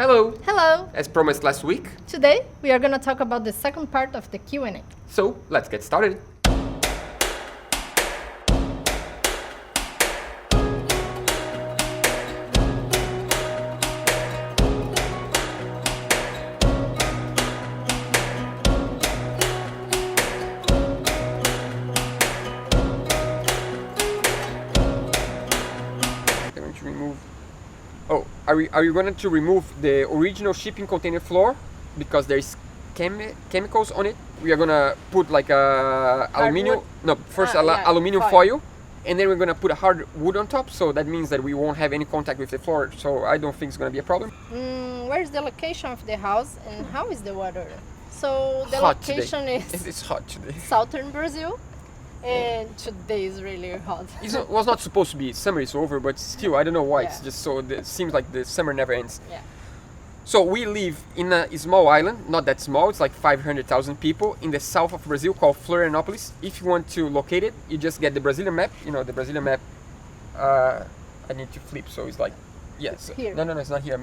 Hello! Hello! As promised last week, Today we are going to talk about the second part of the Q&A. so let's get started. I'm going to remove. Oh, are you going to remove the original shipping container floor because there's chemicals on it? We are gonna put like a aluminum. No, first aluminum foil, and then we're gonna put a hard wood on top. So that means that we won't have any contact with the floor. So I don't think it's gonna be a problem. Where's the location of the house and how is the weather? So the Hot location today. is It's hot today. southern Brazil, and today is really hot. It was not supposed to be. Summer is over, but still, I don't know why. Yeah. It's just so. It seems like the summer never ends. Yeah. So we live in a small island, not that small, it's like 500,000 people in the south of Brazil called Florianópolis. If you want to locate it, you just get the Brazilian map. You know, the Brazilian map, I need to flip, so it's like, yes. Here. No, it's not here.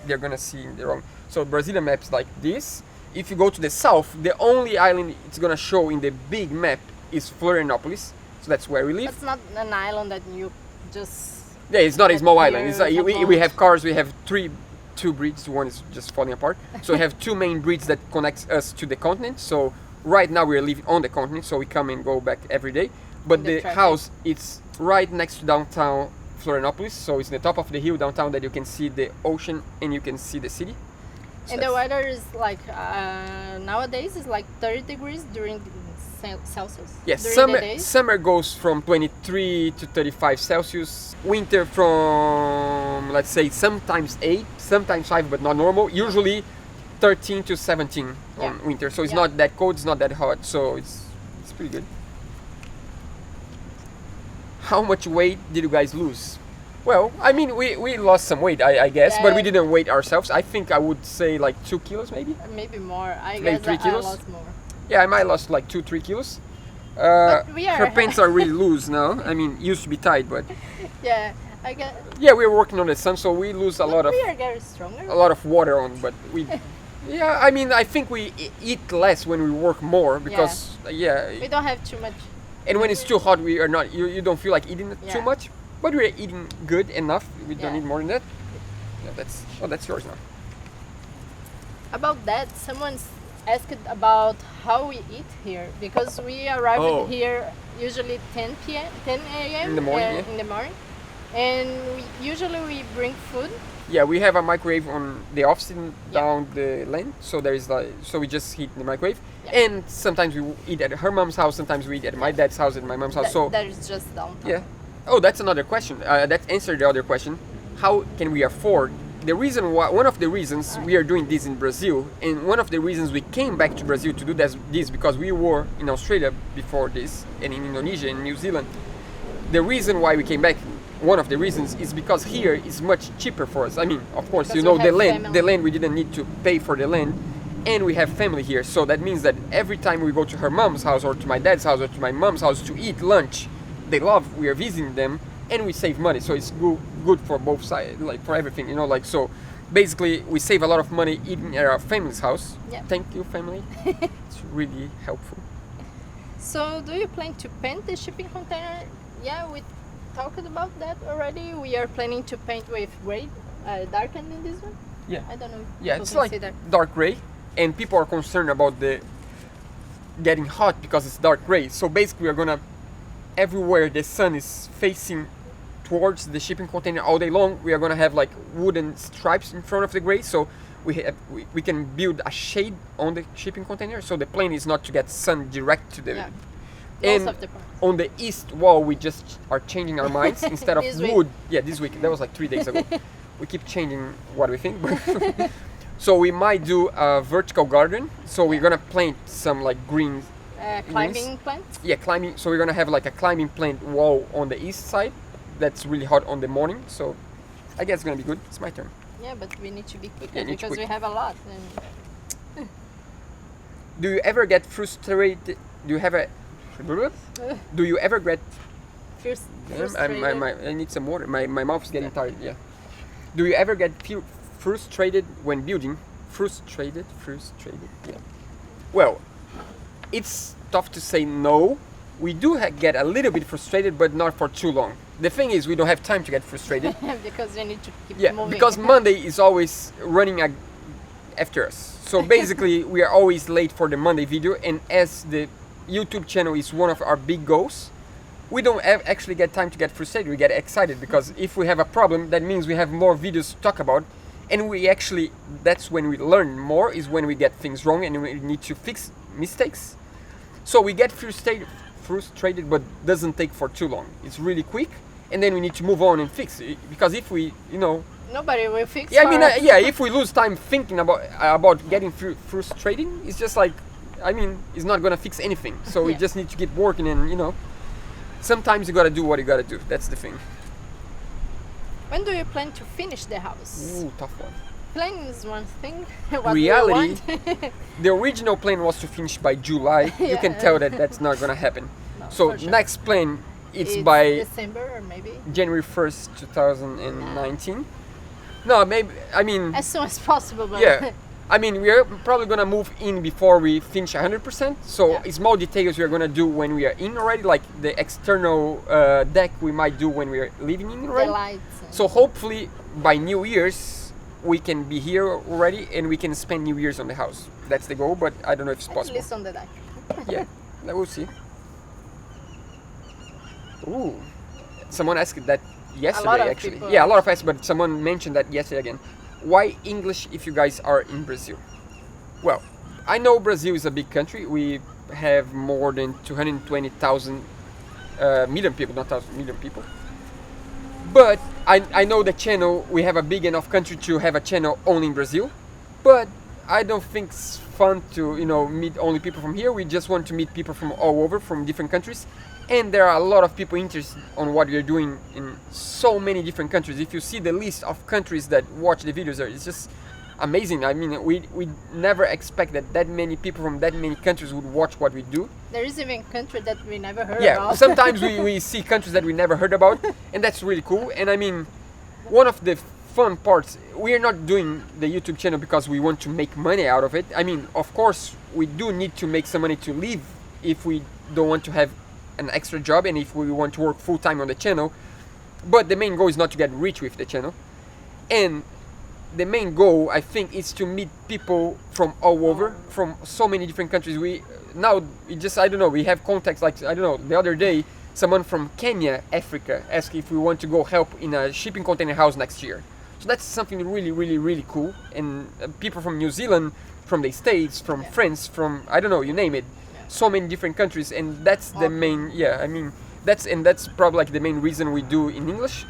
They're gonna see the wrong. So Brazilian map's like this. If you go to the south, the only island it's gonna show in the big map is Florianópolis. So that's where we live. It's not an island that you just... Yeah, it's not a small island. It's Here, like, we have cars, we have two bridges, one is just falling apart. So we have two main bridges that connects us to the continent. So right now we're living on the continent, so we come and go back every day. But the traffic. house, it's right next to downtown Florianópolis, so it's in the top of the hill downtown that you can see the ocean and you can see the city. So And the weather is like, nowadays is like 30 degrees during Celsius. yes, during the days. summer goes from 23 to 35 Celsius. Winter from, let's say, sometimes 8, sometimes 5, but not normal. Usually 13 to 17 on winter. So it's not that cold, it's not that hot. So it's pretty good. How much weight did you guys lose? Well, I mean, we lost some weight, I guess, but we didn't weigh ourselves. I think I would say like 2 kilos maybe. Maybe more. I Maybe guess 3 kilos? I lost more. Yeah, I might lost like 2-3 kilos. But we are Her pants are really loose now. I mean, used to be tight, but Yeah, I guess. yeah, we're working on the sun, so we lose a lot of We are getting stronger. water on. But we, yeah, I mean, I think we eat less when we work more because We don't have too much. and when it's too hot, we are not. You don't feel like eating too Yeah. much, but we're eating good enough. We don't Yeah. need more than that. Yeah, that's yours now. About that, someone's asked about how we eat here because we arrived here usually 10 a.m. In the morning, in the morning, and we bring food. Yeah, we have a microwave on the office down the lane, so there is like, so we just heat in the microwave. Yeah. And sometimes we eat at her mom's house, sometimes we eat at my dad's house and my mom's house. So that is just downtown. yeah. Oh, that's another question. That answered the other question. How can we afford? The reason why, one of the reasons we are doing this in Brazil, and one of the reasons we came back to Brazil to do this because we were in Australia before this, and in Indonesia and New Zealand. The reason why we came back, one of the reasons, is because here is much cheaper for us. I mean, of course, Because you know, we the have land, family. the land we didn't need to pay for the land, and we have family here. So that means that every time we go to her mom's house or to my dad's house or to my mom's house to eat lunch, they love, we are visiting them, and we save money. So it's good for both sides, like for everything, you know, like, so basically we save a lot of money eating at our family's house. Yeah. Thank you, family. It's really helpful. So, do you plan to paint the shipping container? Yeah, we talked about that already. We are planning to paint with gray, darkened in this one. Yeah. I don't know. If Yeah, people it's can like see that. dark gray, and people are concerned about the getting hot because it's dark gray. So basically, we're gonna, everywhere the sun is facing towards the shipping container all day long, we are gonna have like wooden stripes in front of the gray. So we can build a shade on the shipping container, so the plane is not to get sun direct to the. Yeah. And Most of the parts. on the east wall, we just are changing our minds instead of This week. wood. Yeah, this week. That was like 3 days ago. We keep changing what we think. But so we might do a vertical garden. So we're gonna plant some like green. Climbing plants. Yeah, climbing. So we're gonna have like a climbing plant wall on the east side. That's really hot on the morning. So I guess it's gonna be good. It's my turn. Yeah, but we need to be quicker Yeah, need to because we quick. have a lot. And Do you ever get frustrated? Do you have a? Do you ever get? frustrated. I need some water. My mouth is getting tired. Yeah. Do you ever get frustrated when building? Frustrated, yeah. Well, it's tough to say no. We do get a little bit frustrated, but not for too long. The thing is, we don't have time to get frustrated. Because you need to keep Yeah, moving. because Monday is always running after us. So basically, we are always late for the Monday video, and as the YouTube channel is one of our big goals, we don't actually get time to get frustrated. We get excited because if we have a problem, that means we have more videos to talk about, and we actually, that's when we learn more, is when we get things wrong and we need to fix mistakes. So we get frustrated, but doesn't take for too long. It's really quick, and then we need to move on and fix it, because if we, nobody will fix. yeah, I mean, if we lose time thinking about getting frustrating, it's just like, I mean, it's not gonna fix anything. So we just need to keep working, and sometimes you gotta do what you gotta do. That's the thing. When do you plan to finish the house? Ooh, tough one. Plan is one thing. What Reality, do you want? the original plan was to finish by July. You can tell that that's not gonna happen. No, So for sure. next plan, it's It's by December or maybe January 1st, 2019. No, maybe, I mean, as soon as possible. But yeah. I mean, we are probably gonna move in before we finish 100%. So small details we are gonna do when we are in already, like the external deck we might do when we are living in the already. lights. So hopefully by New Year's we can be here already and we can spend New Year's on the house. That's the goal, but I don't know if it's At possible. least on the deck. Yeah, we'll see. Ooh, someone asked that yesterday actually. people Yeah, a lot of us, but someone mentioned that yesterday again. Why English if you guys are in Brazil? Well, I know Brazil is a big country. We have more than 220,000 million people, not 1,000 million people. But I know the channel, we have a big enough country to have a channel only in Brazil. But I don't think it's fun to, meet only people from here. We just want to meet people from all over, from different countries. And there are a lot of people interested on what we're doing in so many different countries. If you see the list of countries that watch the videos, it's just amazing. I mean, we never expect that many people from that many countries would watch what we do. There is even a country that we never heard Yeah, about. sometimes we see countries that we never heard about, and that's really cool. And I mean, one of the fun parts, we are not doing the YouTube channel because we want to make money out of it. I mean, of course, we do need to make some money to live if we don't want to have an extra job and if we want to work full-time on the channel. But the main goal is not to get rich with the channel. And the main goal, I think, is to meet people from all over, from so many different countries. We have contacts, like, I don't know, the other day, someone from Kenya, Africa, asked if we want to go help in a shipping container house next year. So that's something really, really, really cool. And people from New Zealand, from the States, from France, from, I don't know, you name it. So many different countries, and that's the main, I mean, that's probably like the main reason we do in English.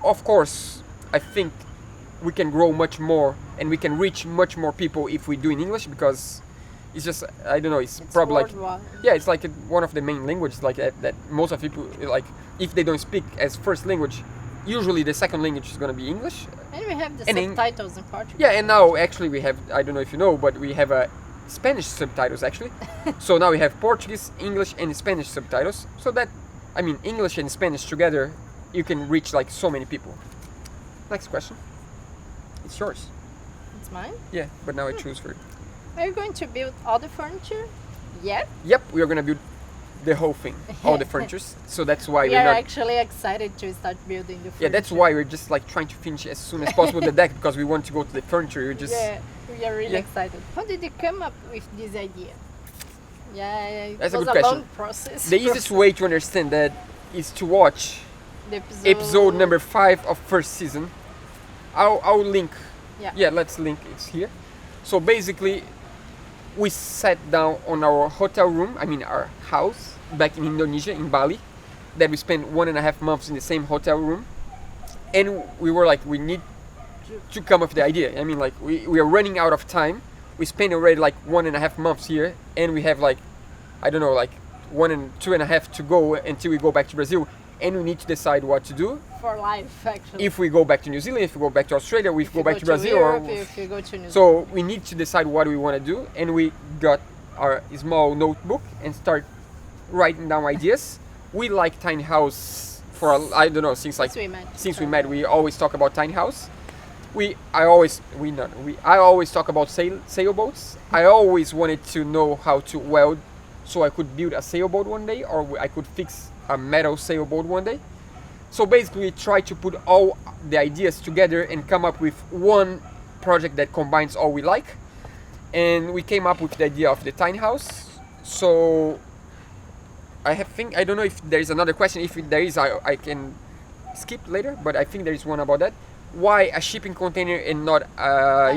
Of course, I think we can grow much more and we can reach much more people if we do in English, because it's just, I don't know, it's probably worldwide. like, it's like one of the main languages, like that most of people, like, if they don't speak as first language, usually the second language is going to be English. And we have the And subtitles in Portuguese. Yeah, and now actually we have, I don't know if you know, but we have a Spanish subtitles actually. So now we have Portuguese, English and Spanish subtitles. So that, I mean, English and Spanish together, you can reach like so many people. Next question. It's yours. It's mine. Yeah, but now I choose for you. Are you going to build all the furniture? Yeah. Yep, we are gonna build the whole thing, all the furnitures. So that's why We we're are not. actually excited to start building the furniture. Yeah, that's why we're just like trying to finish as soon as possible the deck, because we want to go to the furniture. We just. Yeah, we are really Yeah. excited. How did you come up with this idea? Yeah, it That's a was good a question. long process. The easiest way to understand that is to watch the episode number 5 of first season. I'll link. Yeah. Let's link it here. So basically, we sat down on our hotel room, I mean our house, back in Indonesia, in Bali, that we spent 1.5 months in the same hotel room. And we were like, we need to come up with the idea. I mean, like, we are running out of time. We spent already like 1.5 months here, and we have like, I don't know, like 1 and 2.5 to go until we go back to Brazil. And we need to decide what to do. For life, actually. If we go back to New Zealand, if we go back to Australia, if we go back to Brazil, Europe, if you go to New Zealand. so we need to decide what we want to do, and we got our small notebook and start writing down ideas. We like tiny house for I don't know, since we met. we met, we always talk about tiny house, I always talk about sailboats. I always wanted to know how to weld, so I could build a sailboat one day, or I could fix a metal sailboat one day. So basically, we try to put all the ideas together and come up with one project that combines all we like. And we came up with the idea of the tiny house. So I don't know if there is another question. If there is, I can skip later. But I think there is one about that. Why a shipping container and not A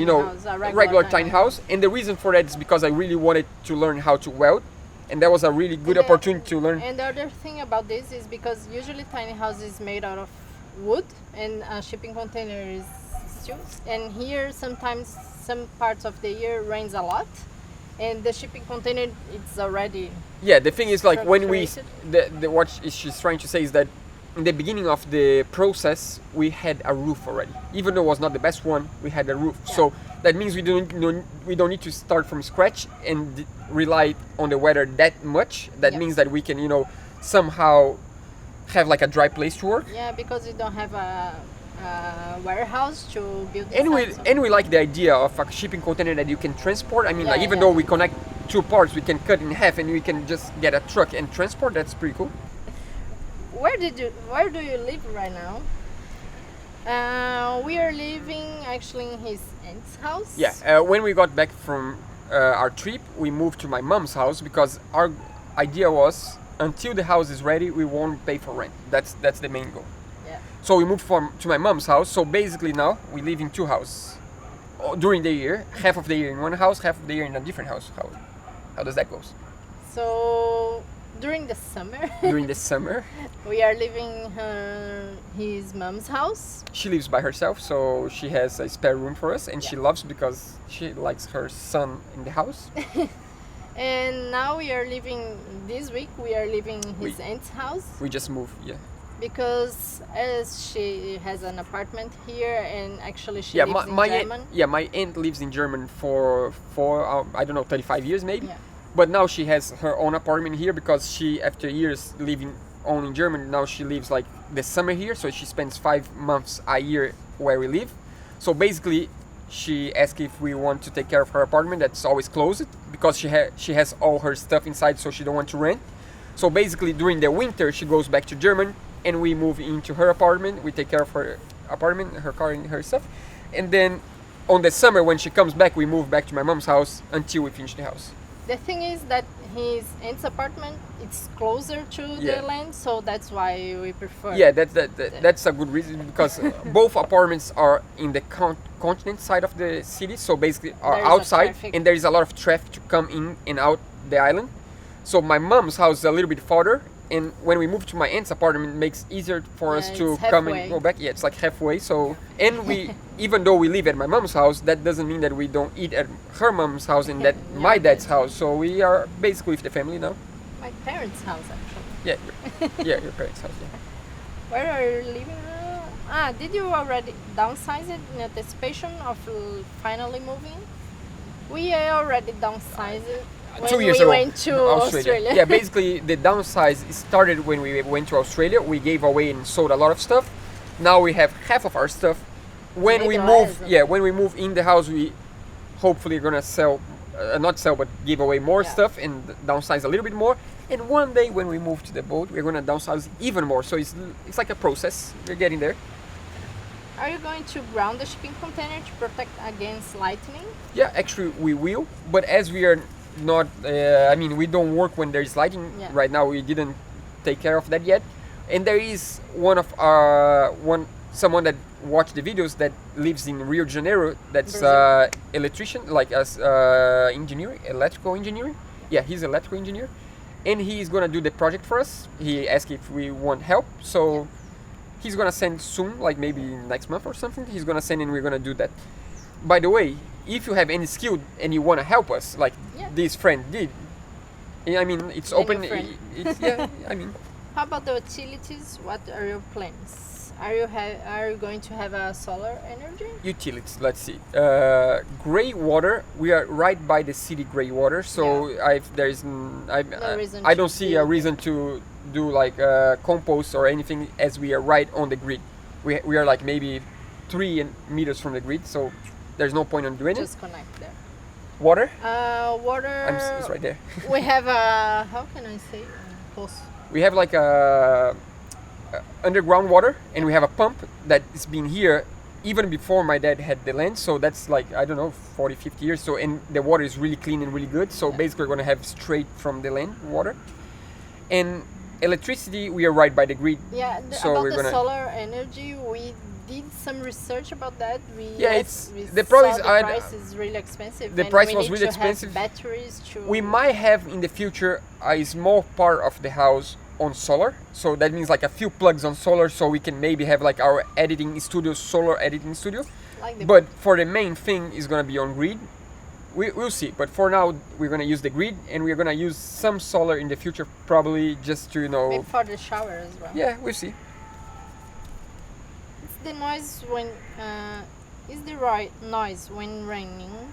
regular tiny house? And the reason for that is because I really wanted to learn how to weld, and that was a really good opportunity to learn. And the other thing about this is because usually tiny house is made out of wood and a shipping container is steel. And here sometimes some parts of the year rains a lot, and the shipping container it's already. Yeah, the thing is like when we Structured. what she's trying to say is that in the beginning of the process we had a roof already. Even though it was not the best one, we had a roof. Yeah. So that means we don't need to start from scratch and rely on the weather that much. That Yeah. means that we can somehow have like a dry place to work. Yeah, because you don't have a warehouse to build. And we like the idea of a shipping container that you can transport. I mean, Yeah, like even yeah. though we connect two parts, we can cut in half and we can just get a truck and transport. That's pretty cool. Where do you live right now? We are living actually in his aunt's house. Yeah, when we got back from our trip, we moved to my mom's house because our idea was until the house is ready, we won't pay for rent. That's the main goal. Yeah. So we moved to my mom's house. So basically now we live in two houses during the year. Half of the year in one house, half of the year in a different house. How does that go? So during the summer, During the summer, we are living his mom's house. she lives by herself, so she has a spare room for us, and she loves because she likes her son in the house. And now we are living this week. We are living in his aunt's house We just moved, yeah. because as she has an apartment here, and actually she Yeah, lives my in German. my aunt lives in Germany for I don't know 35 years maybe. Yeah. But now she has her own apartment here because she, after years living only in Germany, now she lives like the summer here. So she spends 5 months a year where we live. So basically, she asked if we want to take care of her apartment that's always closed because she has all her stuff inside, so she don't want to rent. So basically, during the winter, she goes back to Germany and we move into her apartment. We take care of her apartment, her car, and her stuff. And then on the summer, when she comes back, we move back to my mom's house until we finish the house. The thing is that his aunt's apartment it's closer to Yeah. the land, so that's why we prefer. Yeah, that's a good reason because both apartments are in the continent side of the city, so basically are There is a outside, traffic. and there is a lot of traffic to come in and out the island. So my mom's house is a little bit farther, and when we move to my aunt's apartment, it makes easier for us Yeah, to it's come halfway. and go back. Yeah, it's like halfway. So and we even though we live at my mom's house, that doesn't mean that we don't eat at her mom's house and that Yeah, my yeah. dad's house. So we are basically with the family now. My parents' house actually. Yeah, yeah, your parents' house. Yeah. Where are you living now? Did you already downsize it in anticipation of finally moving? We already downsized it when 2 years we ago, went to Australia. Yeah, basically the downsize started when we went to Australia. We gave away and sold a lot of stuff. Now we have half of our stuff. When Maybe we less. move, when we move in the house, we hopefully gonna sell, not sell, but give away more Yeah. stuff and downsize a little bit more. And one day when we move to the boat, we're gonna downsize even more. So it's like a process. We're getting there. Are you going to ground the shipping container to protect against lightning? Yeah, actually we will, but as we are not, we don't work when there is lighting. Yeah. Right now we didn't take care of that yet. And there is someone that watched the videos that lives in Rio de Janeiro. That's Brazil. electrician, like as electrical engineering. Yeah, he's electrical engineer, and he's gonna do the project for us. He asked if we want help, so he's gonna send soon, like maybe next month or something. He's gonna send and we're gonna do that. By the way, if you have any skill and you wanna help us, like Yeah. this friend did, I mean, it's Any open. friend. Yeah, I mean. How about the utilities? What are your plans? Are you going to have a solar energy? Utilities, let's see. Gray water, we are right by the city gray water, so reason I to don't see a build reason to do like compost or anything as we are right on the grid. We are like maybe 3 meters from the grid, so there's no point on doing it. Just connect there. Water? Water. It's right there. We have a, how can I say, post. We have like a underground water, and we have a pump that has been here even before my dad had the land, so that's like, I don't know, 40, 50 years. So, and the water is really clean and really good, so basically we're gonna have straight from the land water. And electricity, we are right by the grid. Yeah, so about we're the gonna solar energy, we did some research about that. We the problem is the price is really expensive. The and price we was need really to have expensive. batteries to. We might have in the future a small part of the house on solar, so that means like a few plugs on solar, so we can maybe have like our editing studio, solar editing studio. Like But for the main thing is gonna be on grid. We'll see, but for now we're gonna use the grid, and we're gonna use some solar in the future, probably just to maybe for the shower as well. Yeah, we'll see. It's the noise when is the right noise when raining.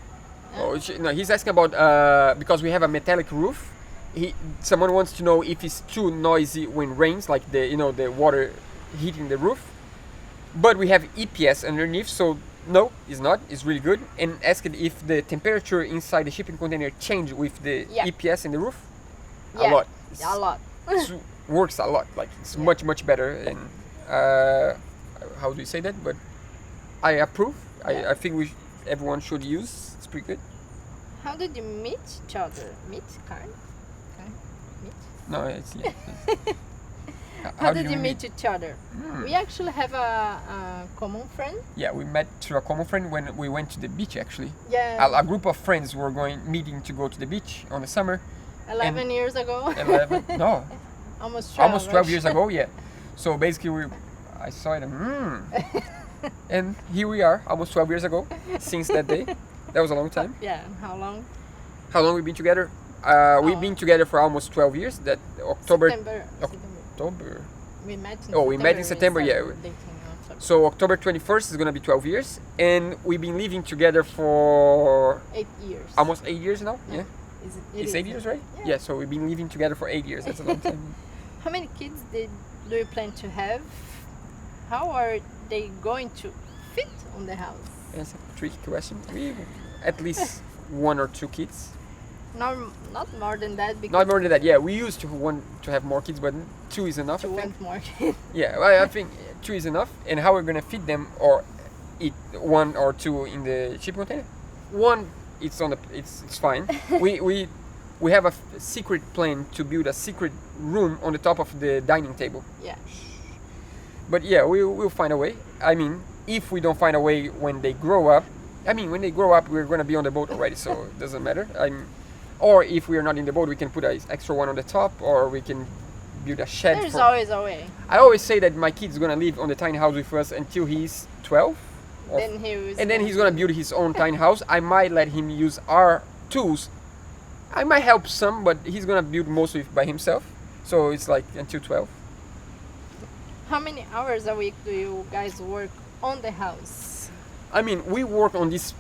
No, he's asking about because we have a metallic roof. Someone wants to know if it's too noisy when rains, like the water hitting the roof. But we have EPS underneath, so no, it's not. It's really good. And asked if the temperature inside the shipping container changed with the EPS in the roof. Yeah, a lot. A lot. It works a lot. Like it's much better. And how do you say that? But I approve. I think everyone should use. It's pretty good. How did you meet each other? Meet, Karen? Meet? No, it's yeah. How did you meet each other? We actually have a common friend. Yeah, we met through a common friend when we went to the beach, actually. Yeah. A group of friends were meeting to go to the beach on the summer. 11 years ago. 11? No. Almost 12. Almost 12 years ago, yeah. So basically, I saw it and here we are, almost 12 years ago, since that day. That was a long time. Yeah, how long? How long we've been together? We've been together for almost 12 years. That October. October. We met in September. We met in September, yeah. So October 21st is gonna be 12 years, and we've been living together for 8 years. Almost 8 years now. Yeah. It's 8 years, right? Yeah. So we've been living together for 8 years. That's a long time. How many kids do you plan to have? How are they going to fit on the house? That's a tricky question. We at least 1 or 2 kids. Not more than that. Not more than that. Yeah, we used to want to have more kids, but 2 is enough. To want more kids. Yeah, well, I think 2 is enough. And how we're gonna feed them or eat 1 or 2 in the shipping container? 1, it's fine. we have a secret plan to build a secret room on the top of the dining table. Yeah. But yeah, we'll find a way. I mean, if we don't find a way when they grow up, when they grow up, we're gonna be on the boat already, so it doesn't matter. Or if we are not in the boat, we can put an extra one on the top, or we can build a shed. There's always a way. I always say that my kid's gonna live on the tiny house with us until he's 12. Then he's gonna build his own tiny house. I might let him use our tools. I might help some, but he's gonna build most of it by himself. So it's like until 12. How many hours a week do you guys work on the house? We work on this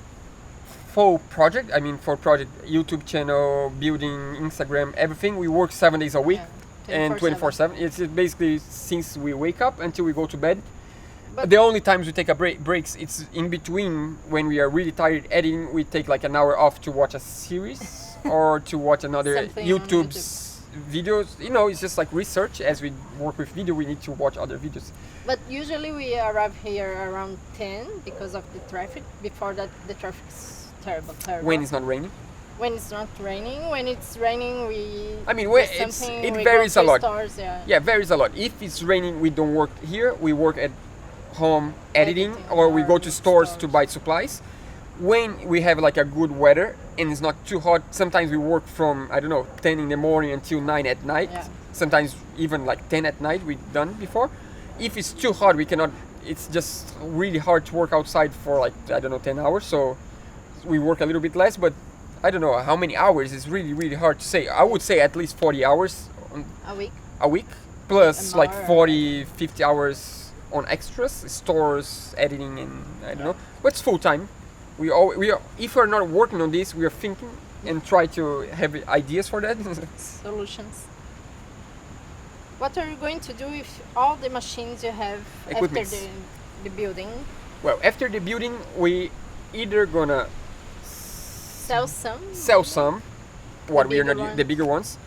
full project. For project YouTube channel, building Instagram, everything. We work 7 days a week, and 24/7. It's basically since we wake up until we go to bed. But the only times we take a breaks, it's in between when we are really tired editing. We take like an hour off to watch a series or to watch another YouTube's videos. It's just like research. As we work with video, we need to watch other videos. But usually we arrive here around 10 because of the traffic. Before that, the traffic is terrible. When it's not raining? When it's not raining. When it's raining, it varies a lot. Stores, varies a lot. If it's raining, we don't work here. We work at home editing, or we go to stores to buy supplies. When we have like a good weather and it's not too hot, sometimes we work from 10 in the morning until 9 at night. Yeah. Sometimes even like 10 at night we've done before. If it's too hot, we cannot. It's just really hard to work outside for like 10 hours. So we work a little bit less, but I don't know how many hours. It's really, really hard to say. I would say at least 40 hours a week plus like 40, 50 hours on extras, stores, editing, and I don't know. But it's full time. We are. If we're not working on this, we are thinking and try to have ideas for that. Solutions. What are you going to do with all the machines you have Equipments. after the building? Well, after the building, we either gonna Sell some. sell some, what we are bigger not the ones. bigger ones,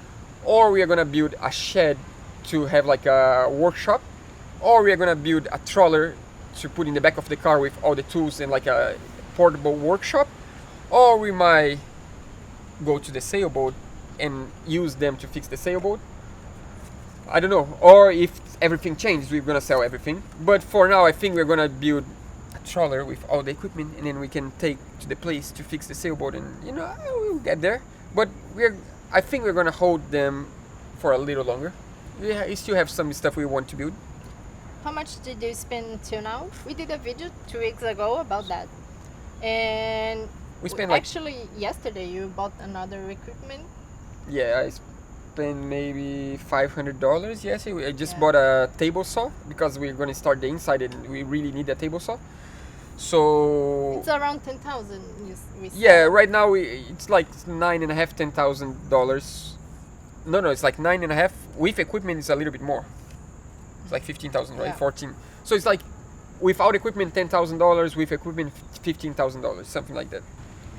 or we are gonna build a shed to have like a workshop, or we are gonna build a trawler to put in the back of the car with all the tools and like a portable workshop, or we might go to the sailboat and use them to fix the sailboat. I don't know. Or if everything changes, we're gonna sell everything. But for now, I think we're gonna build a trawler with all the equipment, and then we can take to the place to fix the sailboat, and we'll get there. But I think we're gonna hold them for a little longer. We still have some stuff we want to build. How much did you spend till now? We did a video 2 weeks ago about that. And We spent like actually yesterday you bought another equipment. yeah, I spent maybe $500 yesterday. I just Yeah. bought a table saw because we're gonna start the inside, and we really need a table saw. So It's around 10,000. We said. yeah, right now it's like $9,500, $10,000. No, it's like 9.5. With equipment, it's a little bit more. It's like 15,000, right? Yeah. 14. So it's like without equipment $10,000, with equipment $15,000, something like that.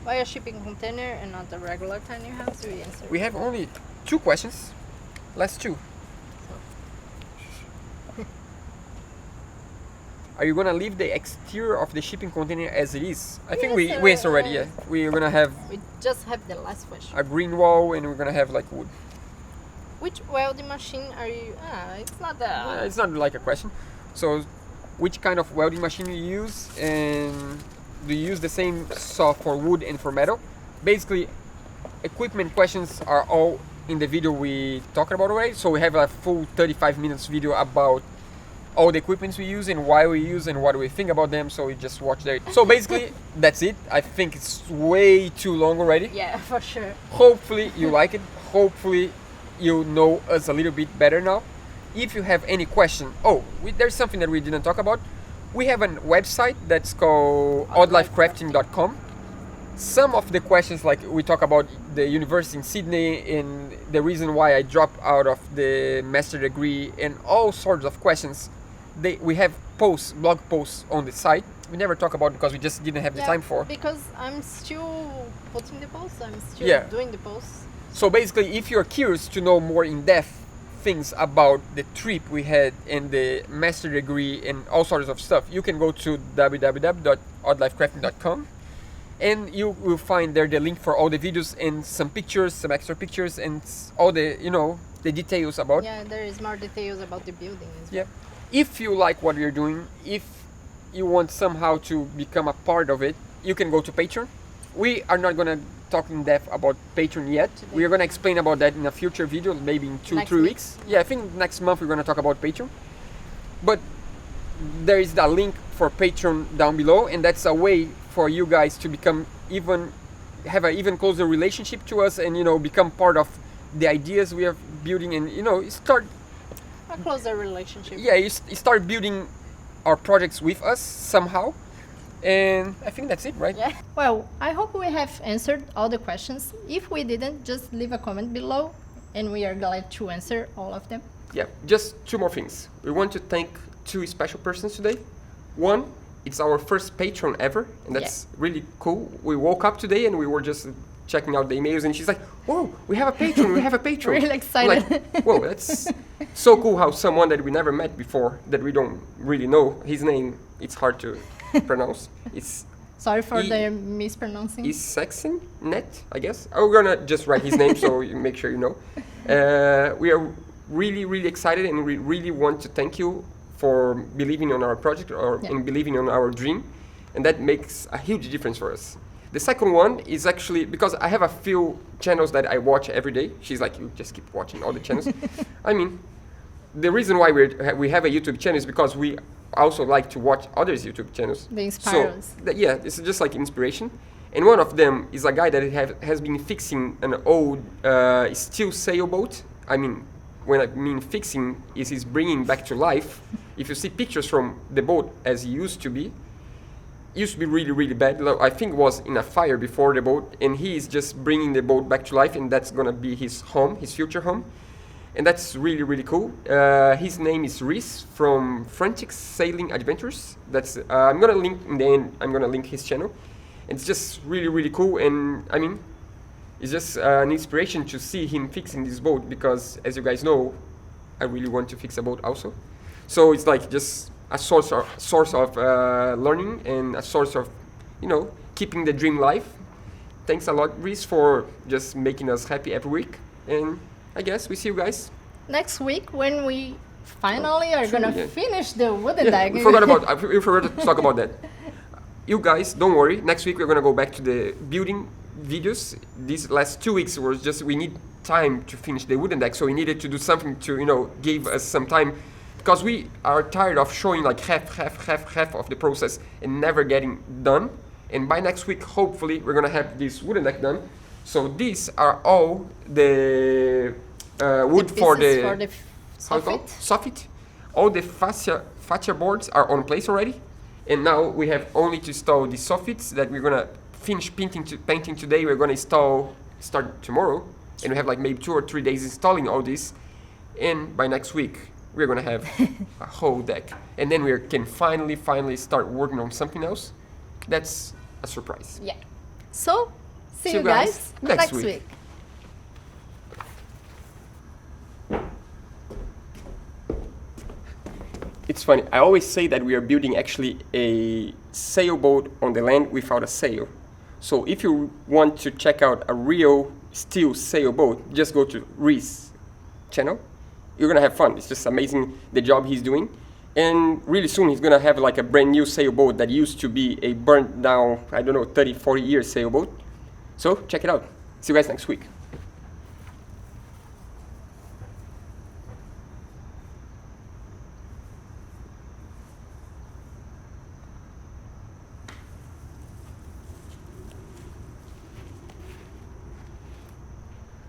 Why a shipping container and not a regular tiny house? We answered. We have only 2 questions. Last 2. Are you gonna leave the exterior of the shipping container as it is? I think we answered already. Yeah, we're gonna have We just have the last question. a green wall, and we're gonna have like wood. Which welding machine are you? It's not that. It's not like a question. So, which kind of welding machine you use, and do you use the same saw for wood and for metal? Basically, equipment questions are all in the video we talked about already. So we have a full 35 minutes video about all the equipments we use and why we use and what we think about them. So we just watch that. So basically, that's it. I think it's way too long already. Yeah, for sure. Hopefully you like it. Hopefully you know us a little bit better now. If you have any question, there's something that we didn't talk about. We have a website that's called oddlifecrafting.com. Some of the questions, like we talk about the university in Sydney and the reason why I dropped out of the master degree and all sorts of questions, we have blog posts on the site. We never talk about it because we just didn't have the time for. Because I'm still putting the posts. I'm still Yeah. doing the posts. So basically, if you're curious to know more in-depth things about the trip we had and the master degree and all sorts of stuff, you can go to www.oddlifecrafting.com, and you will find there the link for all the videos and some pictures, some extra pictures, and all the the details about. Yeah, there is more details about the building as well. Yeah. If you like what we're doing, if you want somehow to become a part of it, you can go to Patreon. We are not gonna talk in depth about Patreon yet. Today. We are gonna explain about that in a future video, maybe in 2-3 Next week. weeks. Yeah, I think next month we're gonna talk about Patreon. But there is a link for Patreon down below, and that's a way for you guys to have an even closer relationship to us, and become part of the ideas we are building, and start. A closer relationship. Yeah, you start building our projects with us somehow. And I think that's it, right? Yeah. Well, I hope we have answered all the questions. If we didn't, just leave a comment below, and we are glad to answer all of them. Yeah, just 2 more things. We want to thank 2 special persons today. One, it's our first patron ever, and that's really cool. We woke up today and we were just checking out the emails, and she's like, "Whoa, we have a patron! We have a patron!" Really excited. Like, whoa, that's so cool how someone that we never met before, that we don't really know, his name, it's hard to pronounce. It's Sorry for the mispronouncing. Is Saxon Net, I guess. We're gonna just write his name so you make sure you know. We are really, really excited, and we really want to thank you for believing on our project and believing on our dream, and that makes a huge difference for us. The second one is actually because I have a few channels that I watch every day. She's like, "You just keep watching all the channels." I mean, the reason why we have a YouTube channel is because we also like to watch others' YouTube channels. They inspire us. This is just like inspiration. And one of them is a guy that has been fixing an old steel sailboat. I mean, when I mean fixing, he's bringing back to life. If you see pictures from the boat as it used to be really, really bad. I think it was in a fire before the boat, and he is just bringing the boat back to life, and that's gonna be his home, his future home. and that's really, really cool. His name is Reese from Frantic Sailing Adventures. That's I'm gonna link in the end. I'm gonna link his channel. It's just really, really cool, and I mean, it's just an inspiration to see him fixing this boat, because as you guys know, I really want to fix a boat also. So it's like just a source of learning, and a source of, you know, keeping the dream alive. Thanks a lot, Reese, for just making us happy every week. And I guess we see you guys next week when we finally are gonna finish the wooden deck. we forgot to talk about that. You guys, don't worry. Next week we're gonna go back to the building videos. These last 2 weeks was just we need time to finish the wooden deck, so we needed to do something to, you know, give us some time, because we are tired of showing like half of the process and never getting done. And by next week, hopefully, we're gonna have this wooden deck done. So these are all the wood for the soffit. All the fascia boards are on place already, and now we have only to install the soffits that we're gonna finish painting today. We're gonna start tomorrow, and we have like maybe 2 or 3 days installing all this. And by next week, we're gonna have a whole deck, and then we can finally start working on something else. That's a surprise. Yeah. So, see you guys next week. It's funny, I always say that we are building actually a sailboat on the land without a sail. So if you want to check out a real steel sailboat, just go to Reese's channel. You're gonna have fun. It's just amazing the job he's doing. And really soon he's gonna have like a brand new sailboat that used to be a burnt down, I don't know, 30, 40 years sailboat. So check it out. See you guys next week.